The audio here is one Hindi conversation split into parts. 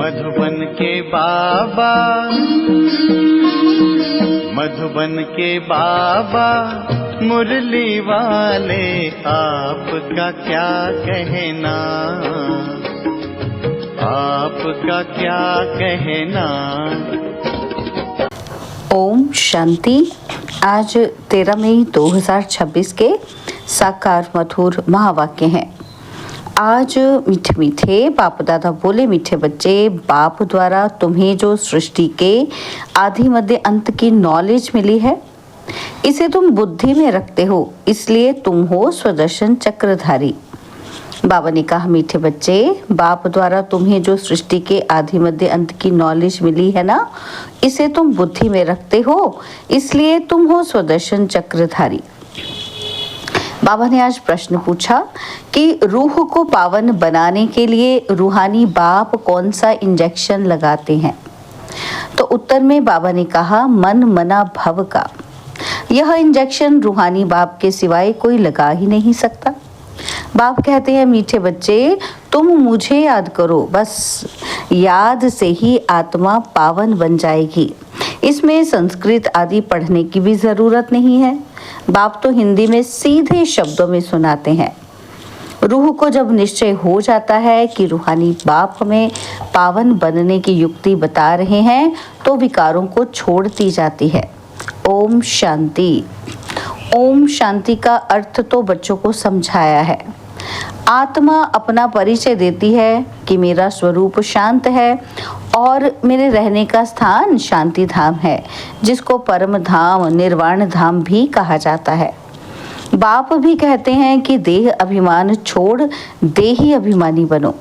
मधुबन के बाबा, मधुबन के बाबा मुरली वाले, आपका क्या कहना, आपका क्या कहना। ओम शांति। आज 13 मई 2026 के साकार मधुर महावाक्य हैं। आज मीठे मीठे बाप दादा बोले, मीठे बच्चे, बाप द्वारा तुम्हें जो सृष्टि के आदि मध्य अंत की नॉलेज मिली है, इसे तुम बुद्धि में रखते हो, इसलिए तुम हो स्वदर्शन चक्रधारी। बाबा ने कहा, मीठे बच्चे, बाप द्वारा तुम्हें जो सृष्टि के आदि मध्य अंत की नॉलेज मिली है ना, इसे तुम बुद्धि में रखते हो, इसलिए तुम हो स्वदर्शन चक्रधारी। बाबा ने आज प्रश्न पूछा कि रूह को पावन बनाने के लिए रूहानी बाप कौन सा इंजेक्शन लगाते हैं। तो उत्तर में बाबा ने कहा, मन मना भव का। यह इंजेक्शन रूहानी बाप के सिवाय कोई लगा ही नहीं सकता। बाप कहते हैं, मीठे बच्चे, तुम मुझे याद करो, बस याद से ही आत्मा पावन बन जाएगी। इसमें संस्कृत आदि पढ़ने की भी जरूरत नहीं है। बाप तो हिंदी में सीधे शब्दों में सुनाते हैं। रूह को जब निश्चय हो जाता है कि रूहानी बाप हमें पावन बनने की युक्ति बता रहे हैं, तो विकारों को छोड़ दी जाती है। ओम शांति। ओम शांति का अर्थ तो बच्चों को समझाया है। आत्मा अपना परिचय देती है कि मेरा स्वरूप शांत है और मेरे रहने का स्थान शांति धाम है, जिसको परम धाम, निर्वाण धाम भी कहा जाता है। बाप भी कहते हैं कि देह अभिमान छोड़ देही अभिमानी बनो।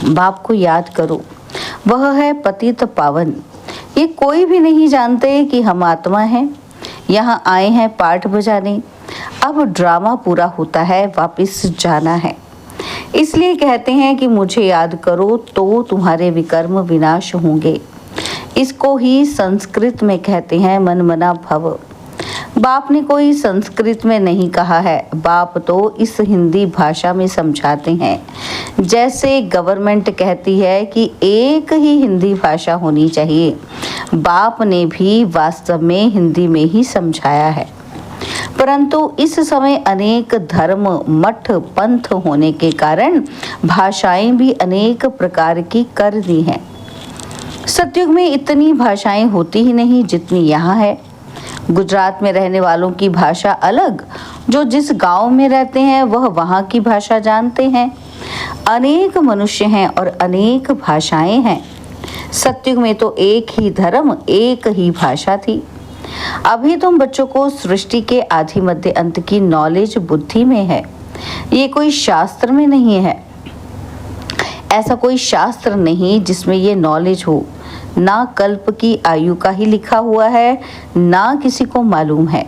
बाप को याद करो, वह है पतित पावन। ये कोई भी नहीं जानते कि हम आत्मा हैं, यहाँ आए हैं पाठ बजाने। अब ड्रामा पूरा होता है, वापस जाना है। इसलिए कहते हैं कि मुझे याद करो तो तुम्हारे विकर्म विनाश होंगे। इसको ही संस्कृत में कहते हैं मन मना भव। बाप ने कोई संस्कृत में नहीं कहा है, बाप तो इस हिंदी भाषा में समझाते हैं। जैसे गवर्नमेंट कहती है कि एक ही हिंदी भाषा होनी चाहिए, बाप ने भी वास्तव में हिंदी में ही समझाया है। परंतु इस समय अनेक धर्म, मठ, पंथ होने के कारण भाषाएं भी अनेक प्रकार की कर दी हैं। सतयुग में इतनी भाषाएं होती ही नहीं जितनी यहाँ है। गुजरात में रहने वालों की भाषा अलग, जो जिस गांव में रहते हैं वह वहाँ की भाषा जानते हैं। अनेक मनुष्य हैं और अनेक भाषाएं हैं। सतयुग में तो एक ही धर्म, एक ही भाषा थी। अभी तुम बच्चों को सृष्टि के आदि मध्य अंत की नॉलेज बुद्धि में है, ये कोई शास्त्र में नहीं है। ऐसा कोई शास्त्र नहीं जिसमें ये नॉलेज हो। ना कल्प की आयु का ही लिखा हुआ है, ना किसी को मालूम है।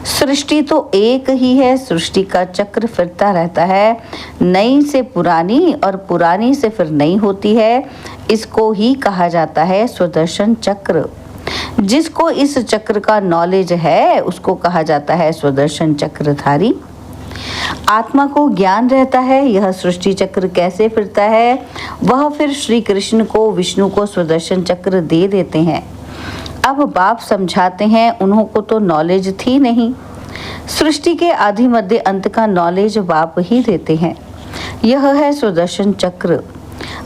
सृष्टि तो एक ही है, सृष्टि का चक्र फिरता रहता है। नई से पुरानी और पुरानी से फिर नई होती है। इसको ही कहा जाता है स्वदर्शन चक्र। जिसको इस चक्र का नॉलेज है उसको कहा जाता है स्वदर्शन चक्रधारी। आत्मा को ज्ञान रहता है यह सृष्टि चक्र कैसे फिरता है, वह फिर श्री कृष्ण को, विष्णु को स्वदर्शन चक्र दे देते हैं। अब बाप समझाते हैं, उन्हों को तो नॉलेज थी नहीं। सृष्टि के आदि मध्य अंत का नॉलेज बाप ही देते हैं। यह है स्वदर्शन चक्र।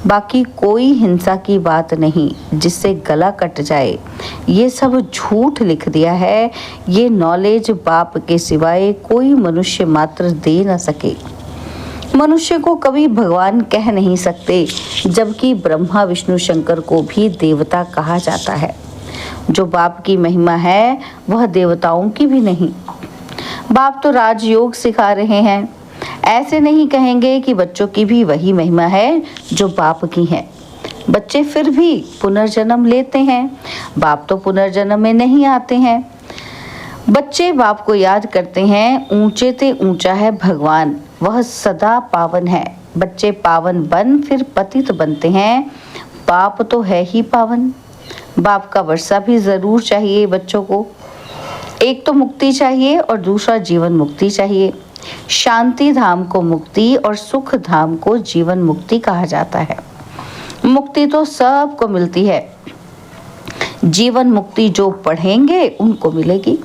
बाकी कोई हिंसा की बात नहीं जिससे गला कट जाए, ये सब झूठ लिख दिया है। ये नॉलेज बाप के सिवाय कोई मनुष्य मात्र दे न सके। मनुष्य को कभी भगवान कह नहीं सकते, जबकि ब्रह्मा, विष्णु, शंकर को भी देवता कहा जाता है। जो बाप की महिमा है वह देवताओं की भी नहीं। बाप तो राजयोग सिखा रहे हैं। ऐसे नहीं कहेंगे कि बच्चों की भी वही महिमा है जो बाप की है। बच्चे फिर भी पुनर्जन्म लेते हैं, बाप तो पुनर्जन्म में नहीं आते हैं। बच्चे बाप को याद करते हैं, ऊंचे ते ऊंचा है भगवान, वह सदा पावन है। बच्चे पावन बन फिर पतित बनते हैं, बाप तो है ही पावन। बाप का वर्षा भी जरूर चाहिए बच्चों को। एक तो मुक्ति चाहिए और दूसरा जीवन मुक्ति चाहिए। शांति धाम को मुक्ति और सुख धाम को जीवन मुक्ति कहा जाता है। मुक्ति तो सबको मिलती है, जीवन मुक्ति जो पढ़ेंगे उनको मिलेगी।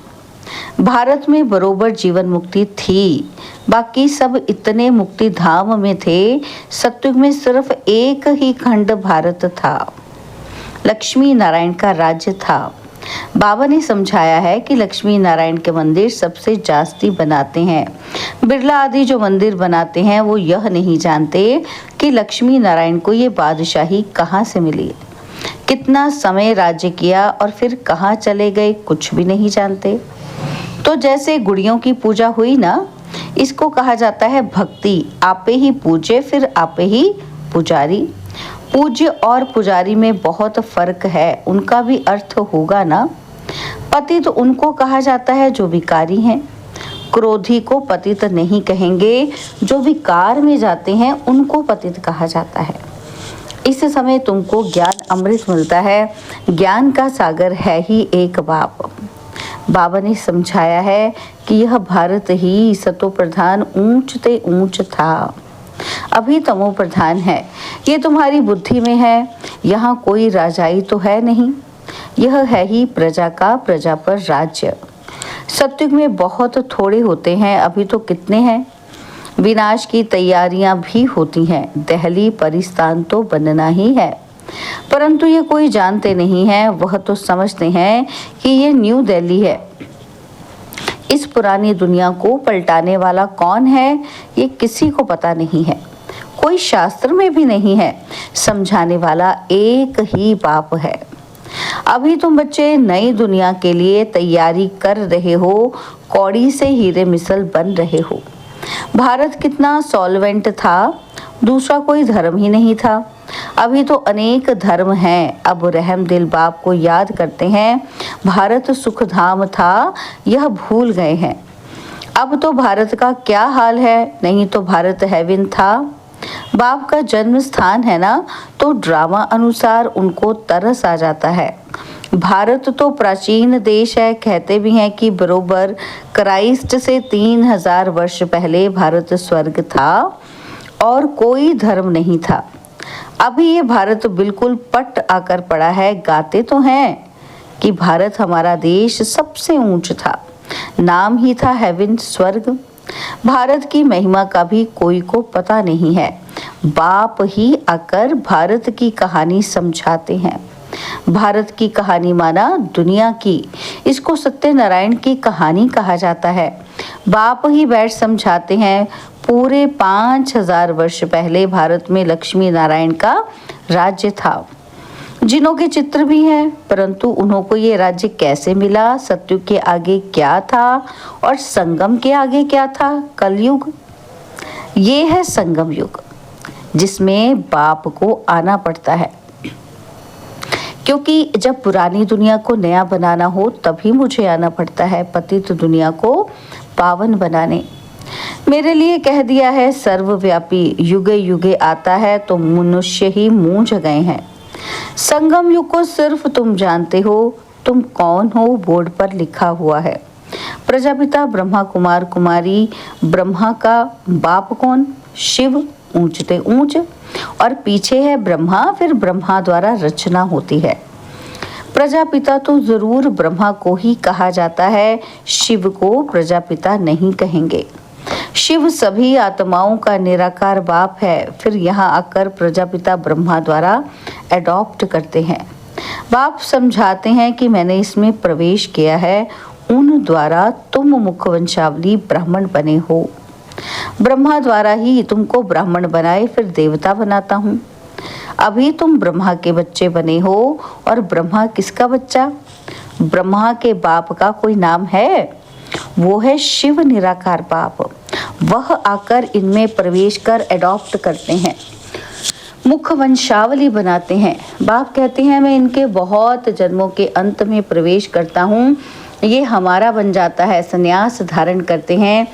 भारत में बरोबर जीवन मुक्ति थी, बाकी सब इतने मुक्ति धाम में थे। सतयुग में सिर्फ एक ही खंड भारत था, लक्ष्मी नारायण का राज्य था। बाबा ने समझाया है कि लक्ष्मी नारायण के मंदिर सबसे जास्ती बनाते हैं। बिरला आदि जो मंदिर बनाते हैं वो यह नहीं जानते कि लक्ष्मी नारायण को ये बादशाही कहाँ से मिली, कितना समय राज्य किया और फिर कहाँ चले गए, कुछ भी नहीं जानते। तो जैसे गुड़ियों की पूजा हुई ना, इसको कहा जाता है भक्ति। आपे ही पूजे फिर आपे ही पुजारी। पूज्य और पुजारी में बहुत फर्क है, उनका भी अर्थ होगा ना। पतित तो उनको कहा जाता है जो विकारी हैं। क्रोधी को पतित नहीं कहेंगे, जो विकार में जाते हैं उनको पतित कहा जाता है। इस समय तुमको ज्ञान अमृत मिलता है। ज्ञान का सागर है ही एक बाप। बाबा ने समझाया है कि यह भारत ही सतो प्रधान ऊंच ते ऊंच था, अभी तमो प्रधान है। ये तुम्हारी बुद्धि में है। यहाँ कोई राजाई तो है नहीं, यह है ही प्रजा का प्रजा पर राज्य। सतयुग में बहुत थोड़े होते हैं, अभी तो कितने हैं। विनाश की तैयारियां भी होती हैं, दिल्ली परिस्तान तो बनना ही है, परंतु ये कोई जानते नहीं है। वह तो समझते हैं कि ये न्यू दिल्ली है। इस पुरानी दुनिया को पलटाने वाला कौन है, ये किसी को पता नहीं है, कोई शास्त्र में भी नहीं है। समझाने वाला एक ही बाप है। अभी तुम बच्चे नई दुनिया के लिए तैयारी कर रहे हो, कौड़ी से हीरे मिसल बन रहे हो। भारत कितना सॉल्वेंट था, दूसरा कोई धर्म ही नहीं था। अभी तो अनेक धर्म हैं, अब रहम दिल बाप को याद करते हैं। भारत सुखधाम था, यह भूल गए हैं। अब तो भारत का क्या हाल है, नहीं तो भारत हेवन था। बाप का जन्म स्थान है ना, तो ड्रामा अनुसार उनको तरस आ जाता है। भारत तो प्राचीन देश है, कहते भी हैं कि बरोबर क्राइस्ट से 3000 वर्ष पहले भारत स्वर्ग था और कोई धर्म नहीं था। अभी ये भारत बिल्कुल पट आकर पड़ा है। गाते तो हैं कि भारत हमारा देश सबसे ऊंच था, नाम ही था हेवन स्वर्ग। भारत की महिमा का भी कोई को पता नहीं है। बाप ही आकर भारत की कहानी समझाते हैं। भारत की कहानी माना दुनिया की, इसको सत्यनारायण की कहानी कहा जाता है। बाप ही बैठ समझाते हैं। पूरे 5000 वर्ष पहले भारत में लक्ष्मी नारायण का राज्य था, जिनों के चित्र भी हैं, परंतु उन्हों को ये राज्य कैसे मिला, सतयुग के आगे क्या था और संगम के आगे क्या था, कलयुग। ये है संगम युग, जिसमें बाप को आना पड़ता है, क्योंकि जब पुरानी दुनिया को नया बनाना हो तभी मुझे आना पड़ता है, पतित दुनिया को पावन बनाने। मेरे लिए कह दिया है सर्वव्यापी, युगे युगे आता है तो मनुष्य ही मूंझ गए हैं। संगम युग को सिर्फ तुम जानते हो, तुम कौन हो बोर्ड पर लिखा हुआ है। प्रजापिता ब्रह्मा कुमार कुमारी, ब्रह्मा का बाप कौन, शिव, ऊंचते ऊंच, और पीछे है ब्रह्मा, फिर ब्रह्मा द्वारा रचना होती है। प्रजापिता तो जरूर ब्रह्मा को ही कहा जाता है, शिव को प्रजापिता नहीं कहेंगे। शिव सभी आत्माओं का निराकार बाप है, फिर यहाँ आकर प्रजापिता ब्रह्मा द्वारा एडॉप्ट करते हैं। बाप समझाते हैं कि मैंने इसमें प्रवेश किया है, उन द्वारा तुम मुखवंशावली ब्राह्मण बने हो। ब्रह्मा द्वारा ही तुमको ब्राह्मण बनाए, फिर देवता बनाता हूँ। अभी तुम ब्रह्मा के बच्चे बने हो, और ब्रह्मा किसका बच्चा, ब्रह्मा के बाप का कोई नाम है, वो है शिव निराकार बाप। वह आकर इनमें प्रवेश कर एडॉप्ट करते हैं, मुख वंशावली बनाते हैं। बाप कहते हैं मैं इनके बहुत जन्मों के अंत में प्रवेश करता हूँ, ये हमारा बन जाता है। संन्यास धारण करते हैं।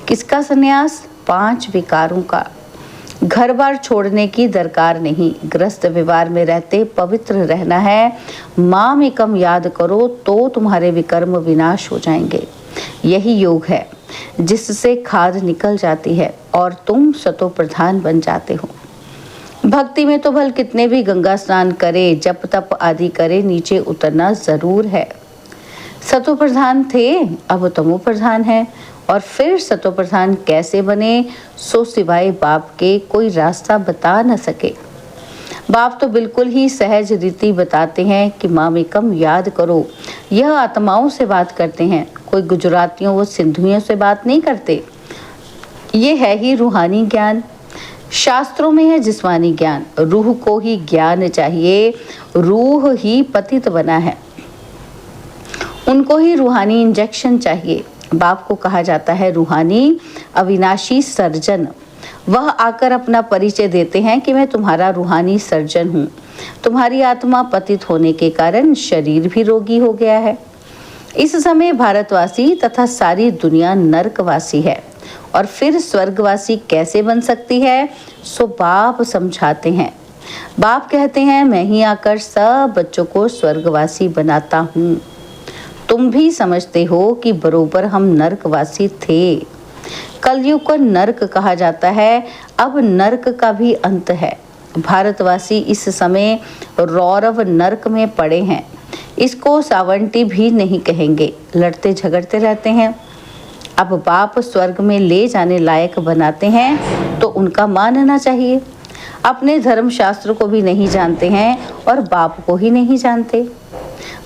किसका संन्यास, 5 विकारों का। घर बार छोड़ने की दरकार नहीं, गृहस्थ व्यवहार में रहते पवित्र रहना है। माम एकम याद करो तो तुम्हारे विकर्म विनाश हो जाएंगे। यही योग है जिससे खाद निकल जाती है और तुम सतो प्रधान बन जाते हो। भक्ति में तो भल कितने भी गंगा स्नान करे, जप तप आदि करे, नीचे उतरना जरूर है। सतो प्रधान थे, अब तमो प्रधान है, और फिर सतो प्रधान कैसे बने, सो सिवाय बाप के कोई रास्ता बता न सके। बाप तो बिल्कुल ही सहज रीति बताते हैं कि मामेकम याद करो। यह आत्माओं से बात करते हैं, कोई गुजरातियों व सिंधुओं से बात नहीं करते। ये है ही रूहानी ज्ञान। शास्त्रों में है जिस्मानी ज्ञान, रूह को ही ज्ञान चाहिए, रूह ही पतित बना है, उनको ही रूहानी इंजेक्शन चाहिए। बाप को कहा जाता है रूहानी अविनाशी सर्जन। वह आकर अपना परिचय देते हैं कि मैं तुम्हारा रूहानी सर्जन हूँ। तुम्हारी आत्मा पतित होने के कारण शरीर भी रोगी हो गया है। इस समय भारतवासी तथा सारी दुनिया नरकवासी है, और फिर स्वर्गवासी कैसे बन सकती है, सो बाप समझाते हैं। बाप कहते हैं मैं ही आकर सब बच्चों को स्वर्गवासी बनाता हूँ। तुम भी समझते हो कि बरोबर हम नरकवासी थे। कलयुग को नरक कहा जाता है, अब नरक का भी अंत है। भारतवासी इस समय रौरव नरक में पड़े हैं। इसको सावंटी भी नहीं कहेंगे, लड़ते झगड़ते रहते हैं। अब बाप स्वर्ग में ले जाने लायक बनाते हैं तो उनका मानना चाहिए। अपने धर्म शास्त्र को भी नहीं जानते हैं और बाप को ही नहीं जानते।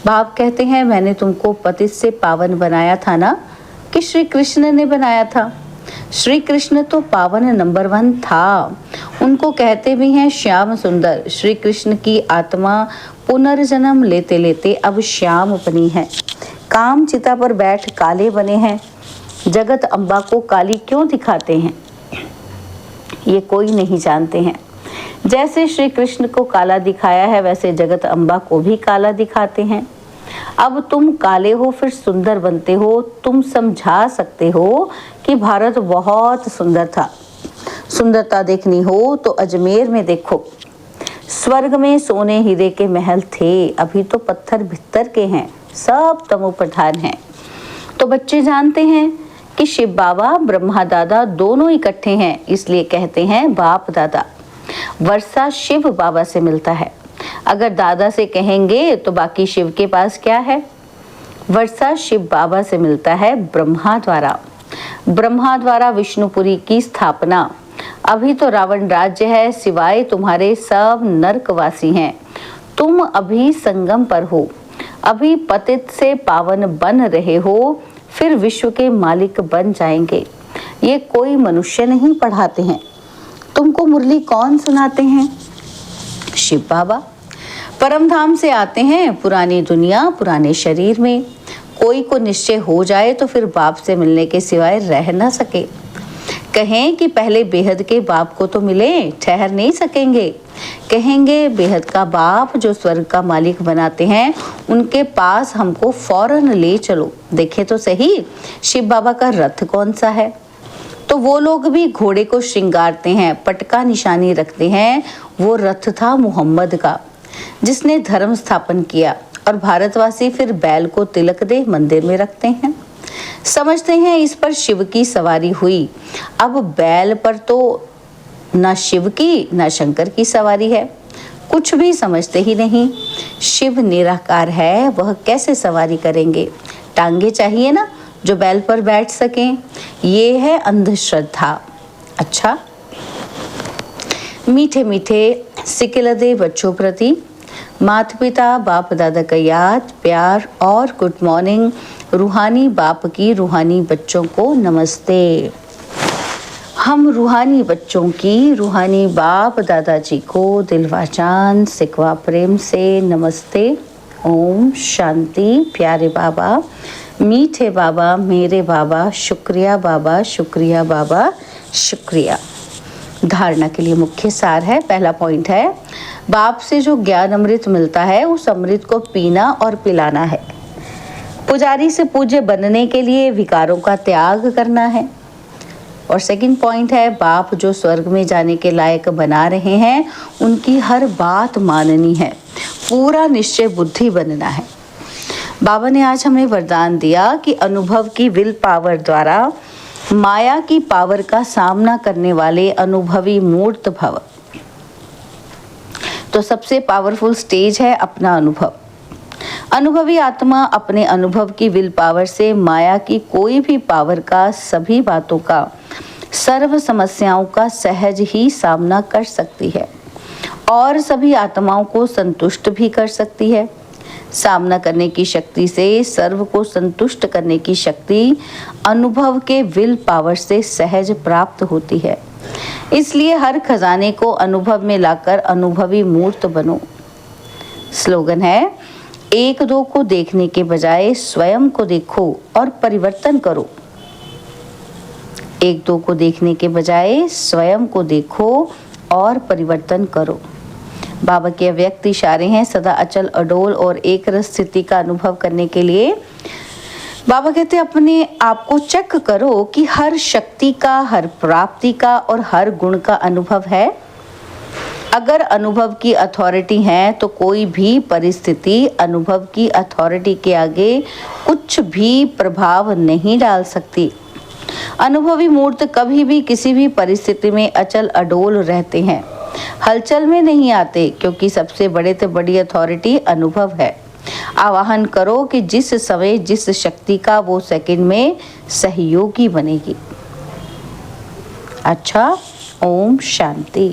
बाप कहते हैं मैंने तुमको पतित से पावन बनाया था ना, कि श्री कृष्ण ने बनाया था। श्री कृष्ण तो पावन नंबर 1 था। उनको कहते भी हैं श्याम सुंदर। श्री कृष्ण की आत्मा पुनर्जन्म लेते लेते अब श्याम बनी है। काम चिता पर बैठ काले बने हैं। जगत अम्बा को काली क्यों दिखाते हैं, ये कोई नहीं जानते हैं। जैसे श्री कृष्ण को काला दिखाया है, वैसे जगत अम्बा को भी काला दिखाते हैं। अब तुम काले हो फिर सुंदर बनते हो। तुम समझा सकते हो कि भारत बहुत सुंदर था। सुंदरता देखनी हो तो अजमेर में देखो। स्वर्ग में सोने हीरे के महल थे, अभी तो पत्थर भित्तर के हैं, सब तमो प्रधान हैं। तो बच्चे जानते हैं कि शिव बाबा ब्रह्मा दादा दोनों इकट्ठे हैं, इसलिए कहते हैं बाप दादा। वर्षा शिव बाबा से मिलता है। अगर दादा से कहेंगे तो बाकी शिव के पास क्या है। वर्षा शिव बाबा से मिलता है ब्रह्मा द्वारा। ब्रह्मा द्वारा विष्णुपुरी की स्थापना। अभी तो रावण राज्य है, सिवाय तुम्हारे सब नरकवासी हैं। तुम अभी संगम पर हो, अभी पतित से पावन बन रहे हो, फिर विश्व के मालिक बन जाएंगे। ये कोई मनुष्य नहीं पढ़ाते हैं। तुमको मुरली कौन सुनाते हैं? शिव बाबा। परम धाम से आते हैं, पुरानी दुनिया पुराने शरीर में। कोई को निश्चय हो जाए तो फिर बाप से मिलने के सिवाय रह ना सके। कहें कि पहले बेहद के बाप को तो मिले, ठहर नहीं सकेंगे। कहेंगे बेहद का बाप जो स्वर्ग का मालिक बनाते हैं, उनके पास हमको फौरन ले चलो। देखे तो सही शिव बाबा का रथ कौन सा है। तो वो लोग भी घोड़े को श्रृंगारते हैं, पटका निशानी रखते हैं। वो रथ था मोहम्मद का, जिसने धर्म स्थापन किया। और भारतवासी फिर बैल को तिलक दे मंदिर में रखते हैं। समझते हैं इस पर शिव की सवारी हुई। अब बैल पर तो ना शिव की ना शंकर की सवारी है। कुछ भी समझते ही नहीं। शिव निराकार है, वह कैसे सवारी करेंगे। टांगे चाहिए ना जो बैल पर बैठ सकें। ये है अंधश्रद्धा। अच्छा, मीठे मीठे सिकिलदे बच्चों प्रति माता पिता बाप दादा का याद प्यार और गुड मॉर्निंग। रूहानी बाप की रूहानी बच्चों को नमस्ते। हम रूहानी बच्चों की रूहानी बाप दादाजी को दिलवा जान सिकवा प्रेम से नमस्ते। ओम शांति। प्यारे बाबा, मीठे बाबा, मेरे बाबा, शुक्रिया बाबा, शुक्रिया बाबा, शुक्रिया। धारणा के लिए मुख्य सार है। पहला पॉइंट है, बाप से जो ज्ञान अमृत मिलता है उस अमृत को पीना और पिलाना है। पुजारी से पूज्य बनने के लिए विकारों का त्याग करना है। और सेकंड पॉइंट है, बाप जो स्वर्ग में जाने के लायक बना रहे हैं, उनकी हर बात माननी है, पूरा निश्चय बुद्धि बनना है। बाबा ने आज हमें वरदान दिया कि अनुभव की विल पावर द्वारा माया की पावर का सामना करने वाले अनुभवी मूर्त भव। तो सबसे पावरफुल स्टेज है अपना अनुभव। अनुभवी आत्मा अपने अनुभव की विल पावर से माया की कोई भी पावर का, सभी बातों का, सर्व समस्याओं का सहज ही सामना कर सकती है और सभी आत्माओं को संतुष्ट भी कर सकती है। सामना करने की शक्ति से सर्व को संतुष्ट करने की शक्ति अनुभव के विल पावर से सहज प्राप्त होती है। इसलिए हर खजाने को अनुभव में लाकर अनुभवी मूर्त बनो। स्लोगन है, एक दो को देखने के बजाय स्वयं को देखो और परिवर्तन करो। एक दो को देखने के बजाय स्वयं को देखो और परिवर्तन करो। बाबा के अव्यक्त इशारे हैं सदा अचल अडोल और एक रस स्थिति का अनुभव करने के लिए। बाबा कहते हैं अपने आप को चेक करो कि हर शक्ति का, हर प्राप्ति का और हर गुण का अनुभव है। अगर अनुभव की अथॉरिटी है तो कोई भी परिस्थिति अनुभव की अथॉरिटी के आगे कुछ भी प्रभाव नहीं डाल सकती। अनुभवी मूर्त कभी भी किसी भी परिस्थिति में अचल अडोल रहते हैं, हलचल में नहीं आते, क्योंकि सबसे बड़े से बड़ी अथॉरिटी अनुभव है। आवाहन करो कि जिस समय जिस शक्ति का वो सेकंड में सहयोगी बनेगी। अच्छा, ओम शांति।